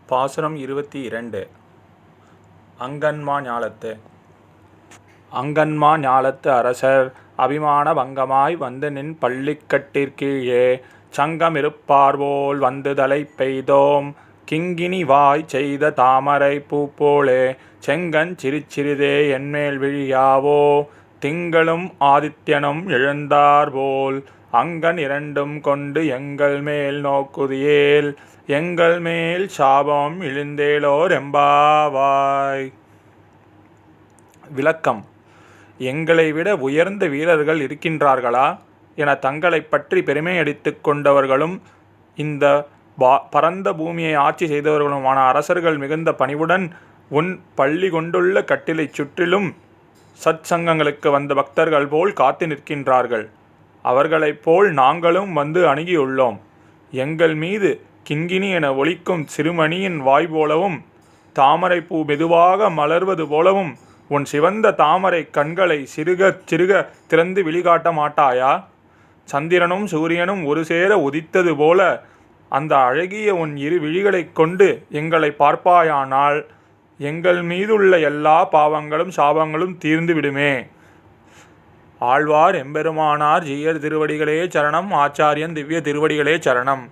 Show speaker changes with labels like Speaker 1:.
Speaker 1: பாசுரம் 22. அங்கன்மா ஞாலத்து. அங்கன்மா ஞாலத்து அரசர் அபிமான பங்கமாய் வந்து நின் பள்ளிக்கட்டிற்கீழே சங்கமிருப்பார்போல் வந்து தலை பெய்தோம் கிங்கினி வாய் செய்த தாமரை பூப்போலே செங்கன் சிறிதே என்மேல் விழியாவோ திங்களும் ஆதித்யனும் எழுந்தார்போல் அங்கன் இரண்டும் கொண்டு எங்கள் மேல் நோக்குதியேல் எங்கள் மேல் சாபம் இழிந்தேலோர் எம்பாவாய். விளக்கம். எங்களை விட உயர்ந்த வீரர்கள் இருக்கின்றார்களா என தங்களை பற்றி பெருமையடித்து கொண்டவர்களும் இந்த பரந்த பூமியை ஆட்சி செய்தவர்களுமான அரசர்கள் மிகுந்த பணிவுடன் உன் பள்ளி கொண்டுள்ள கட்டிலை சுற்றிலும் சத்சங்கங்களுக்கு வந்த பக்தர்கள் போல் காத்து நிற்கின்றார்கள். அவர்களைப் போல் நாங்களும் வந்து அணுகியுள்ளோம். எங்கள் மீது கிண்கிணி என ஒலிக்கும் சிறுமணியின் வாய் போலவும் தாமரைப்பூ மெதுவாக மலர்வது போலவும் உன் சிவந்த தாமரை கண்களை சிறுக திறந்து விழிகாட்ட மாட்டாயா? சந்திரனும் சூரியனும் ஒரு சேர உதித்தது போல அந்த அழகிய உன் இரு விழிகளைக் கொண்டு எங்களை பார்ப்பாயானால் எங்கள் மீதுள்ள எல்லா பாவங்களும் சாபங்களும் தீர்ந்து விடுமே. ஆழ்வார் எம்பெருமானார் ஜீயர் திருவடிகளே சரணம். ஆச்சாரியன் திவ்ய திருவடிகளே சரணம்.